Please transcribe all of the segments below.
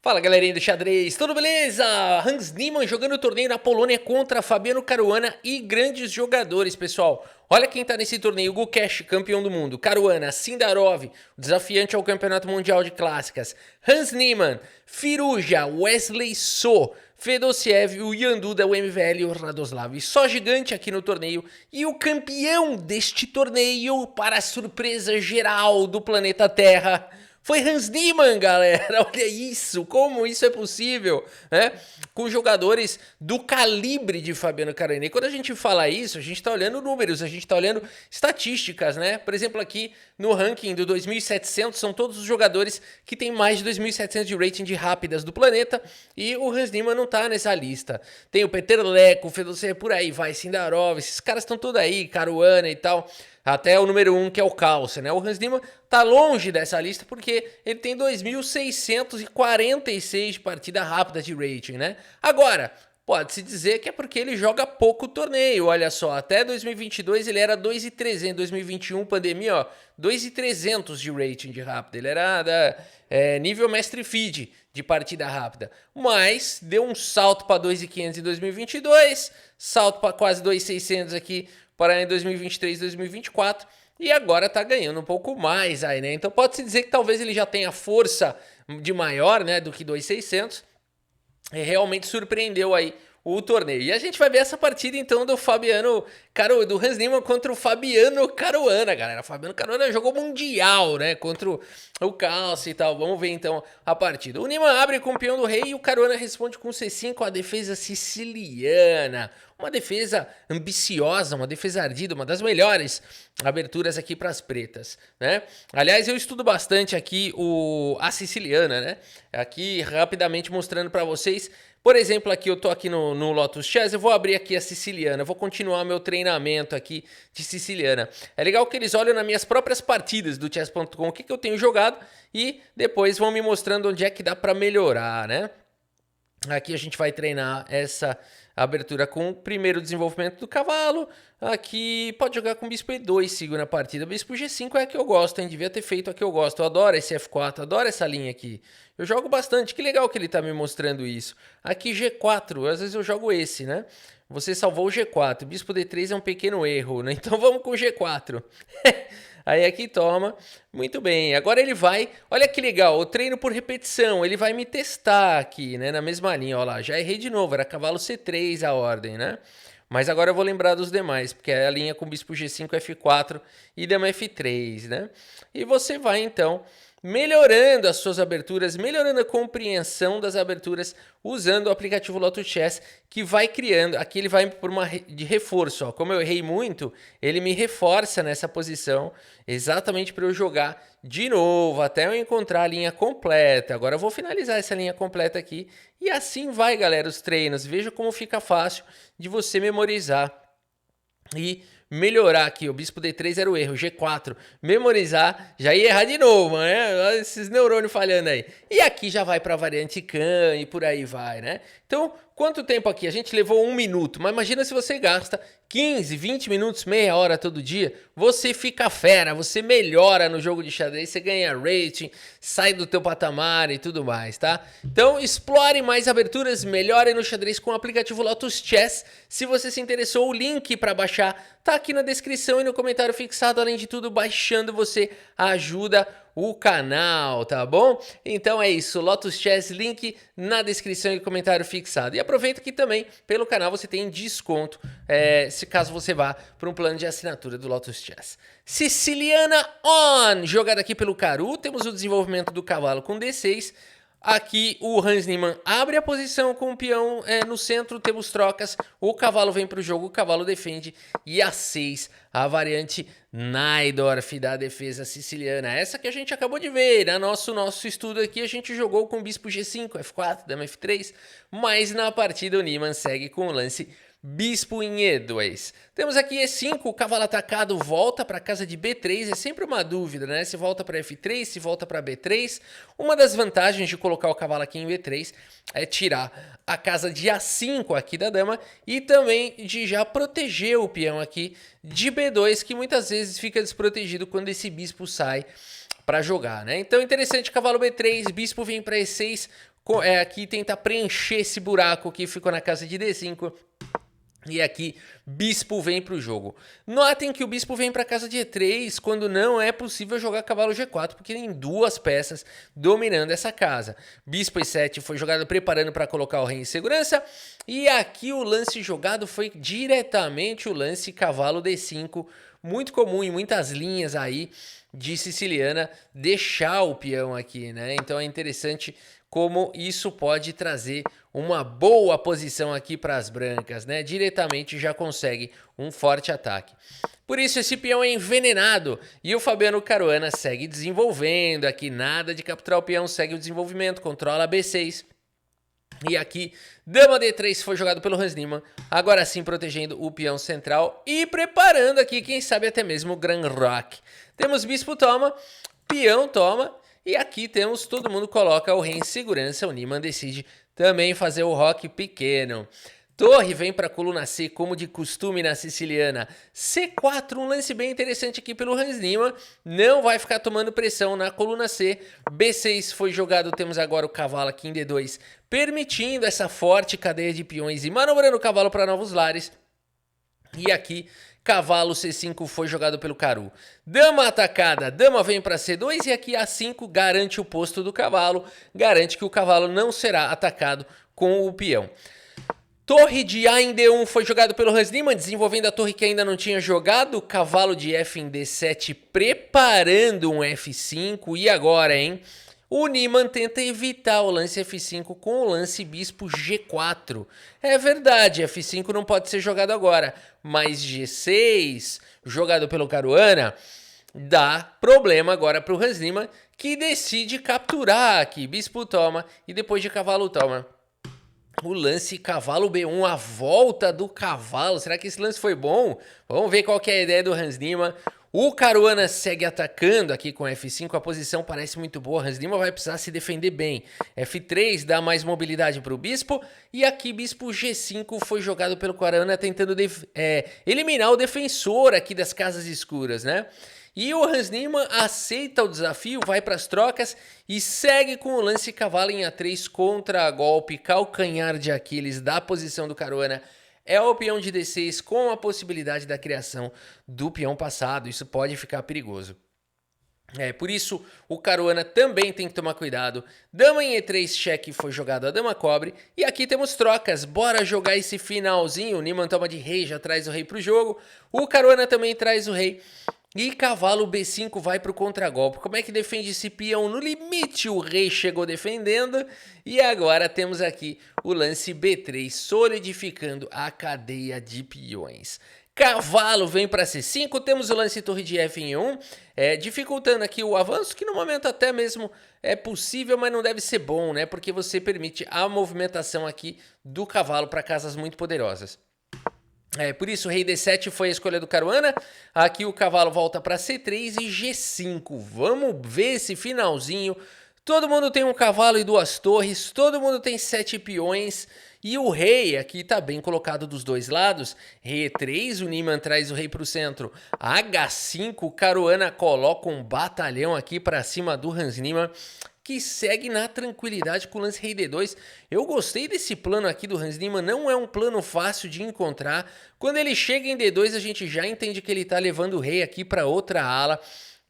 Fala galerinha do xadrez, tudo beleza? Hans Niemann jogando o torneio na Polônia contra Fabiano Caruana e grandes jogadores, pessoal. Olha quem tá nesse torneio: Gukesh, campeão do mundo, Caruana, Sindarov, desafiante ao Campeonato Mundial de Clássicas, Hans Niemann, Firuja, Wesley So, Fedosiev, o Yanduda, o MVL e o Radoslav. Só gigante aqui no torneio. E o campeão deste torneio, para a surpresa geral do planeta Terra, foi Hans Niemann, galera. Olha isso, como isso é possível, né? Com jogadores do calibre de Fabiano Caruana. E quando a gente fala isso, a gente tá olhando números, a gente tá olhando estatísticas, né? Por exemplo, aqui no ranking do 2700, são todos os jogadores que tem mais de 2700 de rating de rápidas do planeta, e o Hans Niemann não tá nessa lista. Tem o Peter Leko, o Fedosiev, por aí vai, Sindarov, esses caras estão todos aí, Caruana e tal. Até o número 1, que é o Calce, né? O Hans Niemann tá longe dessa lista porque ele tem 2.646 de partida rápida de rating, né? Agora, pode-se dizer que é porque ele joga pouco torneio, olha só. Até 2022 ele era 2.300, 2021, pandemia, ó, 2.300 de rating de rápida. Ele era nível mestre feed de partida rápida. Mas deu um salto para 2.500 em 2022, salto para quase 2.600 aqui para em 2023, 2024, e agora tá ganhando um pouco mais aí, né? Então pode-se dizer que talvez ele já tenha força de maior, né, do que 2.600, e realmente surpreendeu aí o torneio. E a gente vai ver essa partida então do do Hans Niemann contra o Fabiano Caruana, galera. O Fabiano Caruana jogou mundial, né, contra o Calce e tal. Vamos ver então a partida. O Niemann abre com o peão do rei e o Caruana responde com C5, a defesa siciliana. Uma defesa ambiciosa, uma defesa ardida, uma das melhores aberturas aqui para as pretas, né? Aliás, eu estudo bastante aqui a siciliana, né? Aqui rapidamente mostrando para vocês. Por exemplo, aqui eu tô aqui no Lotus Chess, eu vou abrir aqui a siciliana, vou continuar meu treinamento aqui de siciliana. É legal que eles olham nas minhas próprias partidas do chess.com, o que eu tenho jogado, e depois vão me mostrando onde é que dá para melhorar, né? Aqui a gente vai treinar essa abertura com o primeiro desenvolvimento do cavalo. Aqui pode jogar com bispo E2, segunda partida. Bispo G5 é a que eu gosto, hein? Devia ter feito a que eu gosto. Eu adoro esse F4, adoro essa linha aqui. Eu jogo bastante, que legal que ele tá me mostrando isso. Aqui G4, às vezes eu jogo esse, né? Você salvou o G4, bispo D3 é um pequeno erro, né? Então vamos com o G4. Aí aqui toma, muito bem, agora ele vai, olha que legal, o treino por repetição, ele vai me testar aqui, né, na mesma linha, ó lá, já errei de novo, era cavalo C3 a ordem, né, mas agora eu vou lembrar dos demais, porque é a linha com bispo G5, F4 e dama F3, né, e você vai então melhorando as suas aberturas, melhorando a compreensão das aberturas usando o aplicativo Lotus Chess, que vai criando, aqui ele vai por uma de reforço, ó. Como eu errei muito, ele me reforça nessa posição, exatamente para eu jogar de novo, até eu encontrar a linha completa. Agora eu vou finalizar essa linha completa aqui, e assim vai, galera, os treinos. Veja como fica fácil de você memorizar e melhorar aqui. O bispo D3 era o erro, G4, memorizar, já ia errar de novo, né? Olha esses neurônios falhando aí. E aqui já vai para a variante Can e por aí vai, né? Então, quanto tempo aqui? A gente levou 1 minuto, mas imagina se você gasta 15, 20 minutos, meia hora todo dia, você fica fera, você melhora no jogo de xadrez, você ganha rating, sai do teu patamar e tudo mais, tá? Então, explore mais aberturas, melhore no xadrez com o aplicativo Lotus Chess. Se você se interessou, o link para baixar tá aqui na descrição e no comentário fixado. Além de tudo, baixando você ajuda o canal, tá bom? Então é isso, Lotus Chess, link na descrição e comentário fixado. E aproveita que também pelo canal você tem desconto, se caso você vá para um plano de assinatura do Lotus Chess. Siciliana on! Jogada aqui pelo Caru, temos o desenvolvimento do cavalo com D6. Aqui o Hans Niemann abre a posição com o peão no centro, temos trocas, o cavalo vem para o jogo, o cavalo defende, e a 6, a variante Najdorf da defesa siciliana. Essa que a gente acabou de ver, né? Nosso estudo aqui a gente jogou com bispo G5, F4, dama F3, mas na partida o Niemann segue com o lance bispo em E2. Temos aqui E5, o cavalo atacado volta para a casa de B3, é sempre uma dúvida, né? Se volta para F3, se volta para B3. Uma das vantagens de colocar o cavalo aqui em B3 é tirar a casa de A5 aqui da dama e também de já proteger o peão aqui de B2, que muitas vezes fica desprotegido quando esse bispo sai para jogar, né? Então interessante, cavalo B3, bispo vem para E6, aqui tenta preencher esse buraco que ficou na casa de D5. E aqui, bispo vem para o jogo. Notem que o bispo vem para a casa de E3 quando não é possível jogar cavalo G4, porque tem duas peças dominando essa casa. Bispo E7 foi jogado preparando para colocar o rei em segurança. E aqui o lance jogado foi diretamente o lance cavalo D5. Muito comum em muitas linhas aí de siciliana deixar o peão aqui, né? Então é interessante como isso pode trazer uma boa posição aqui para as brancas, né? Diretamente já consegue um forte ataque. Por isso esse peão é envenenado e o Fabiano Caruana segue desenvolvendo. Aqui nada de capturar o peão, segue o desenvolvimento, controla B6. E aqui, dama D3 foi jogado pelo Hans Niemann, agora sim protegendo o peão central e preparando aqui, quem sabe até mesmo o Grand Rock. Temos bispo toma, peão toma. E aqui temos, todo mundo coloca o rei em segurança, o Niemann decide também fazer o roque pequeno. Torre vem para a coluna C, como de costume na siciliana. C4, um lance bem interessante aqui pelo Hans Niemann. Não vai ficar tomando pressão na coluna C. B6 foi jogado, temos agora o cavalo aqui em D2, permitindo essa forte cadeia de peões e manobrando o cavalo para novos lares. E aqui, cavalo C5 foi jogado pelo Caru. Dama atacada, dama vem para C2 e aqui A5 garante o posto do cavalo, garante que o cavalo não será atacado com o peão. Torre de A em D1 foi jogado pelo Hans Niemann, desenvolvendo a torre que ainda não tinha jogado. Cavalo de F em D7, preparando um F5. E agora, hein? O Niemann tenta evitar o lance F5 com o lance bispo G4. É verdade, F5 não pode ser jogado agora, mas G6, jogado pelo Caruana, dá problema agora para o Hans Niemann, que decide capturar aqui. Bispo toma e depois de cavalo toma. O lance cavalo B1, a volta do cavalo. Será que esse lance foi bom? Vamos ver qual que é a ideia do Hans Niemann. O Caruana segue atacando aqui com F5, a posição parece muito boa. Hans Niemann vai precisar se defender bem. F3 dá mais mobilidade para o bispo. E aqui bispo G5 foi jogado pelo Caruana tentando eliminar o defensor aqui das casas escuras, né? E o Hans Niemann aceita o desafio, vai para as trocas e segue com o lance cavalo em A3 contra golpe, calcanhar de Aquiles da posição do Caruana. É o peão de D6 com a possibilidade da criação do peão passado. Isso pode ficar perigoso. Por isso o Caruana também tem que tomar cuidado. Dama em E3, cheque, foi jogado a dama cobre. E aqui temos trocas, bora jogar esse finalzinho. O Niemann toma de rei, já traz o rei para o jogo. O Caruana também traz o rei. E cavalo B5 vai para o contragolpe. Como é que defende esse peão? No limite o rei chegou defendendo. E agora temos aqui o lance B3, solidificando a cadeia de peões. Cavalo vem para C5, temos o lance torre de F em E1, dificultando aqui o avanço, que no momento até mesmo é possível, mas não deve ser bom, né? Porque você permite a movimentação aqui do cavalo para casas muito poderosas. Por isso, rei D7 foi a escolha do Caruana. Aqui o cavalo volta para C3 e G5. Vamos ver esse finalzinho. Todo mundo tem um cavalo e duas torres. Todo mundo tem 7 peões. E o rei aqui está bem colocado dos dois lados. Rei E3, o Niemann traz o rei para o centro. H5, o Caruana coloca um batalhão aqui para cima do Hans Niemann, que segue na tranquilidade com o lance rei D2. Eu gostei desse plano aqui do Hans Niemann, não é um plano fácil de encontrar. Quando ele chega em D2, a gente já entende que ele está levando o rei aqui para outra ala,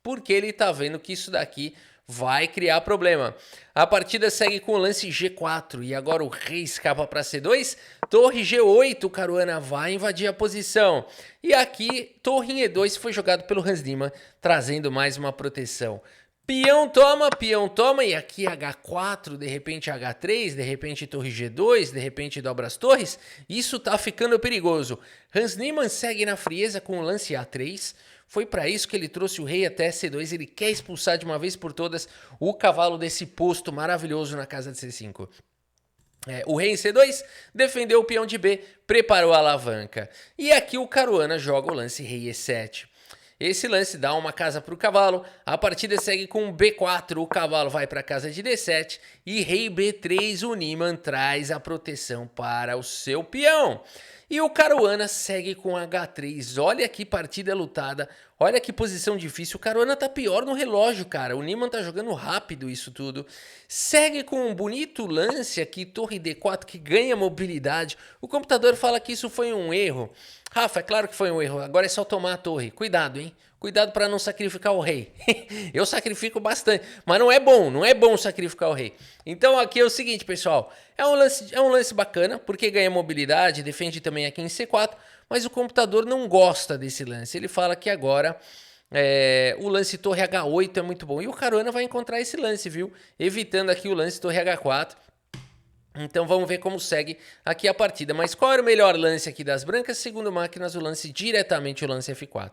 porque ele está vendo que isso daqui vai criar problema. A partida segue com o lance G4 e agora o rei escapa para C2. Torre G8, o Caruana vai invadir a posição. E aqui, torre em E2 foi jogado pelo Hans Niemann, trazendo mais uma proteção. Peão toma, e aqui H4, de repente H3, de repente torre G2, de repente dobra as torres. Isso tá ficando perigoso. Hans Niemann segue na frieza com o lance A3. Foi para isso que ele trouxe o rei até C2. Ele quer expulsar de uma vez por todas o cavalo desse posto maravilhoso na casa de C5. O rei em C2 defendeu o peão de B, preparou a alavanca. E aqui o Caruana joga o lance rei E7. Esse lance dá uma casa para o cavalo, a partida segue com B4, o cavalo vai para a casa de D7 e rei B3, o Niemann traz a proteção para o seu peão. E o Caruana segue com H3. Olha que partida lutada. Olha que posição difícil. O Caruana tá pior no relógio, cara. O Niemann tá jogando rápido isso tudo. Segue com um bonito lance aqui, torre D4, que ganha mobilidade. O computador fala que isso foi um erro. Rafa, é claro que foi um erro. Agora é só tomar a torre. Cuidado, hein? Cuidado para não sacrificar o rei. Eu sacrifico bastante, mas não é bom sacrificar o rei. Então aqui é o seguinte, pessoal, é um lance bacana, porque ganha mobilidade, defende também aqui em C4, mas o computador não gosta desse lance. Ele fala que agora o lance torre H8 é muito bom. E o Caruana vai encontrar esse lance, viu? Evitando aqui o lance torre H4. Então vamos ver como segue aqui a partida. Mas qual era o melhor lance aqui das brancas? Segundo máquinas, o lance diretamente o lance F4.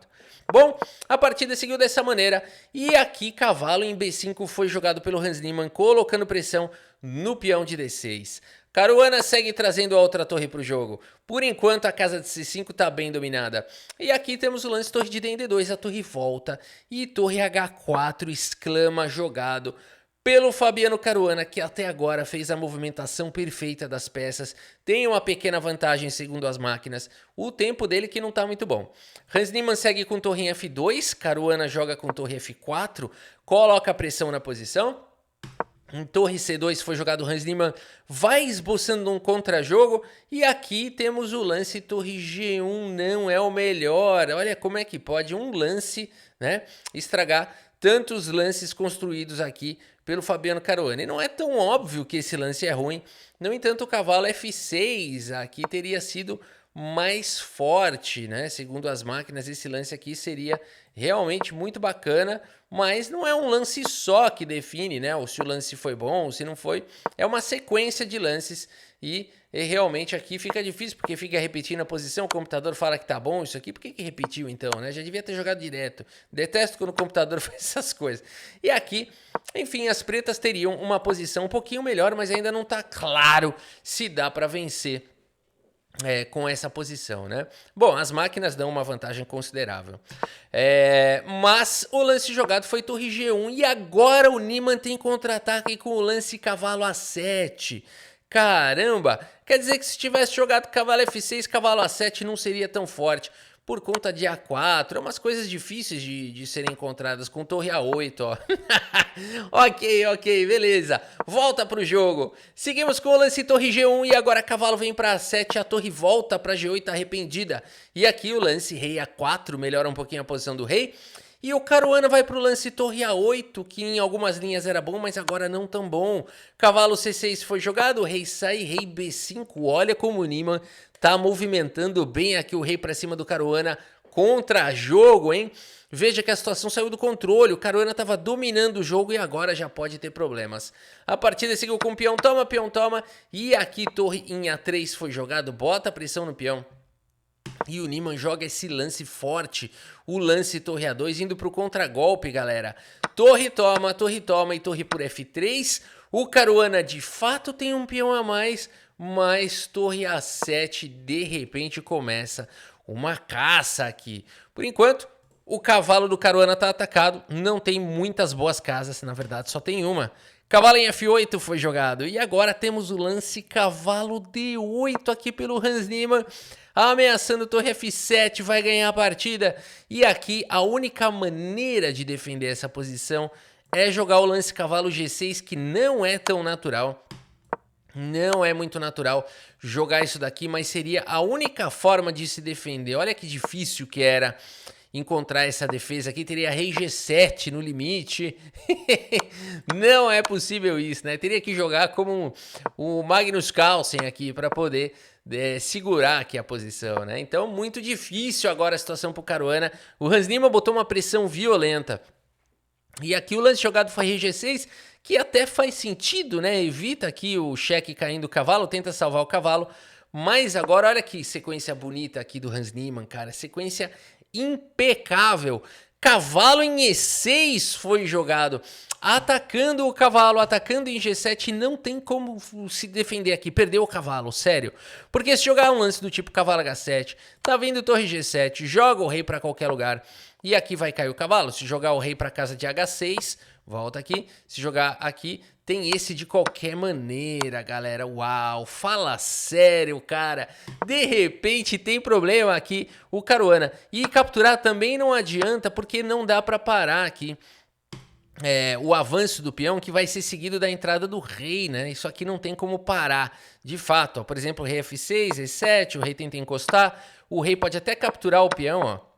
Bom, a partida seguiu dessa maneira. E aqui cavalo em B5 foi jogado pelo Hans Niemann, colocando pressão no peão de D6. Caruana segue trazendo a outra torre para o jogo. Por enquanto a casa de C5 está bem dominada. E aqui temos o lance torre de D2, a torre volta. E torre H4 exclama jogado pelo Fabiano Caruana, que até agora fez a movimentação perfeita das peças, tem uma pequena vantagem segundo as máquinas, o tempo dele que não está muito bom. Hans Niemann segue com torre em F2, Caruana joga com torre F4, coloca a pressão na posição. Em torre C2 foi jogado Hans Niemann, vai esboçando um contra-jogo, e aqui temos o lance torre G1, não é o melhor. Olha como é que pode um lance, né, estragar tantos lances construídos aqui pelo Fabiano Caruana. E não é tão óbvio que esse lance é ruim. No entanto, o cavalo F6 aqui teria sido mais forte, né? Segundo as máquinas, esse lance aqui seria realmente muito bacana, mas não é um lance só que define, né? Ou se o lance foi bom, ou se não foi. É uma sequência de lances e realmente aqui fica difícil, porque fica repetindo a posição, o computador fala que tá bom isso aqui, por que repetiu então, né? Já devia ter jogado direto. Detesto quando o computador faz essas coisas. E aqui, enfim, as pretas teriam uma posição um pouquinho melhor, mas ainda não tá claro se dá para vencer com essa posição, né? Bom, as máquinas dão uma vantagem considerável. Mas o lance jogado foi torre G1 e agora o Niemann tem contra-ataque com o lance cavalo A7. Caramba! Quer dizer que se tivesse jogado cavalo F6, cavalo A7 não seria tão forte. Por conta de A4, é umas coisas difíceis de serem encontradas com torre A8, ó. ok, beleza. Volta pro jogo. Seguimos com o lance torre G1 e agora cavalo vem para A7, a torre volta para G8 arrependida. E aqui o lance rei A4 melhora um pouquinho a posição do rei. E o Caruana vai pro lance torre A8, que em algumas linhas era bom, mas agora não tão bom. Cavalo C6 foi jogado, rei sai, rei B5. Olha como o Niemann tá movimentando bem aqui o rei para cima do Caruana. Contra-jogo, hein? Veja que a situação saiu do controle. O Caruana estava dominando o jogo e agora já pode ter problemas. A partida seguiu com peão toma. E aqui torre em A3 foi jogado. Bota a pressão no peão. E o Niemann joga esse lance forte, o lance torre A2, indo para o contragolpe, galera. Torre toma e torre por F3. O Caruana de fato tem um peão a mais, mas torre A7 de repente começa uma caça aqui. Por enquanto, o cavalo do Caruana está atacado, não tem muitas boas casas, na verdade só tem uma. Cavalo em F8 foi jogado e agora temos o lance cavalo D8 aqui pelo Hans Niemann. Ameaçando torre F7, vai ganhar a partida. E aqui a única maneira de defender essa posição é jogar o lance cavalo G6, que não é tão natural. Não é muito natural jogar isso daqui, mas seria a única forma de se defender. Olha que difícil que era encontrar essa defesa aqui. Teria rei G7 no limite. Não é possível isso, né? Teria que jogar como o Magnus Carlsen aqui para poder segurar aqui a posição, né? Então, muito difícil agora a situação pro Caruana. O Hans Niemann botou uma pressão violenta. E aqui o lance jogado foi rei G6, que até faz sentido, né? Evita aqui o cheque caindo o cavalo, tenta salvar o cavalo. Mas agora, olha que sequência bonita aqui do Hans Niemann, cara. Sequência impecável. Cavalo em E6 foi jogado. Atacando o cavalo, atacando em G7, não tem como se defender aqui. Perdeu o cavalo, sério. Porque se jogar um lance do tipo cavalo H7, tá vindo torre G7, joga o rei para qualquer lugar. E aqui vai cair o cavalo. Se jogar o rei para casa de H6, volta aqui. Se jogar aqui, tem esse de qualquer maneira, galera. Uau, fala sério, cara. De repente tem problema aqui o Caruana. E capturar também não adianta, porque não dá pra parar aqui o avanço do peão, que vai ser seguido da entrada do rei, né? Isso aqui não tem como parar, de fato. Ó. Por exemplo, o rei F6, E7, o rei tenta encostar. O rei pode até capturar o peão, ó.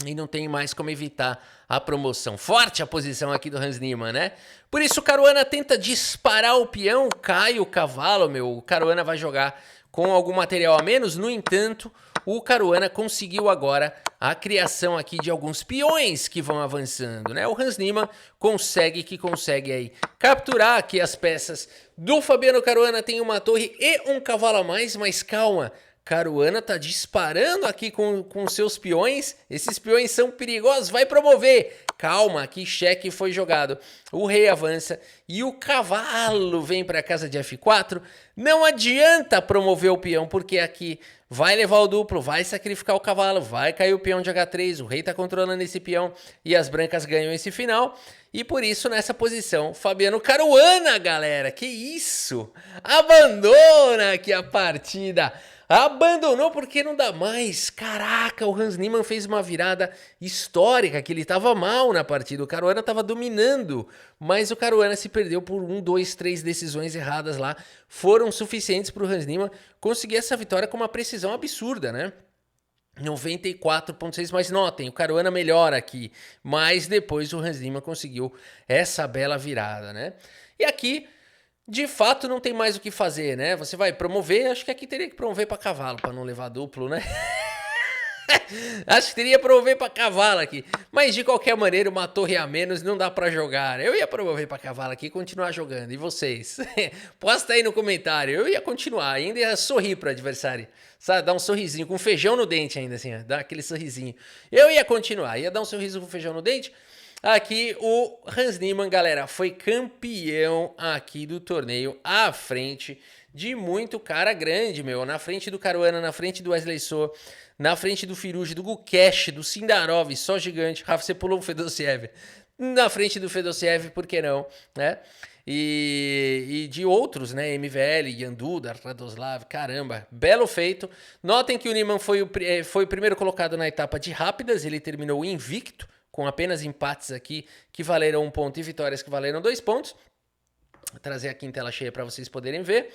E não tem mais como evitar a promoção. Forte a posição aqui do Hans Niemann, né? Por isso o Caruana tenta disparar o peão, cai o cavalo, meu. O Caruana vai jogar com algum material a menos. No entanto, o Caruana conseguiu agora a criação aqui de alguns peões que vão avançando, né? O Hans Niemann consegue aí capturar aqui as peças do Fabiano Caruana. Tem uma torre e um cavalo a mais, mas calma. Caruana tá disparando aqui com seus peões. Esses peões são perigosos, vai promover. Calma, aqui cheque foi jogado. O rei avança e o cavalo vem para a casa de F4. Não adianta promover o peão, porque aqui vai levar o duplo, vai sacrificar o cavalo, vai cair o peão de H3. O rei tá controlando esse peão e as brancas ganham esse final. E por isso, nessa posição, Fabiano Caruana, galera, que isso? Abandona aqui a partida. Abandonou porque não dá mais. Caraca, o Hans Niemann fez uma virada histórica, que ele estava mal na partida. O Caruana estava dominando, mas o Caruana se perdeu por 1, 2, 3 decisões erradas lá. Foram suficientes para o Hans Niemann conseguir essa vitória com uma precisão absurda, né? 94,6, mas notem, o Caruana melhora aqui. Mas depois o Hans Niemann conseguiu essa bela virada, né? E aqui... de fato, não tem mais o que fazer, né? Você vai promover, acho que aqui teria que promover para cavalo, para não levar duplo, né? Acho que teria que promover para cavalo aqui. Mas, de qualquer maneira, uma torre a menos não dá para jogar. Eu ia promover para cavalo aqui e continuar jogando. E vocês? Posta aí no comentário. Eu ia continuar, ainda ia sorrir pro adversário. Sabe, dar um sorrisinho, com feijão no dente ainda, assim, ó, dar aquele sorrisinho. Eu ia continuar, ia dar um sorriso com feijão no dente. Aqui o Hans Niemann, galera, foi campeão aqui do torneio à frente de muito cara grande, meu. Na frente do Caruana, na frente do Wesley So, na frente do Firuze, do Gukesh, do Sindarov, só gigante. Rafa, você pulou o Fedosiev. Na frente do Fedosiev, por que não, né? E de outros, né? MVL, Yanduda, Radoslav, caramba, belo feito. Notem que o Niemann foi o primeiro colocado na etapa de rápidas, ele terminou invicto, com apenas empates aqui que valeram 1 ponto e vitórias que valeram 2 pontos. Vou trazer aqui em tela cheia para vocês poderem ver.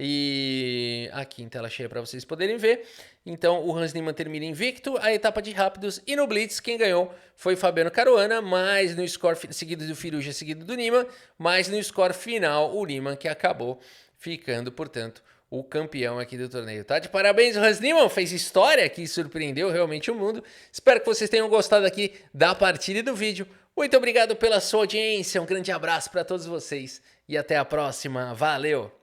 E aqui em tela cheia para vocês poderem ver. Então o Hans Niemann termina invicto a etapa de rápidos e no Blitz quem ganhou foi Fabiano Caruana, mas no score seguido do Firuze, seguido do Niemann, mas no score final o Niemann que acabou ficando, portanto, o campeão aqui do torneio, tá? De parabéns, o Hans Niemann fez história aqui, surpreendeu realmente o mundo. Espero que vocês tenham gostado aqui da partida e do vídeo. Muito obrigado pela sua audiência, um grande abraço para todos vocês e até a próxima. Valeu!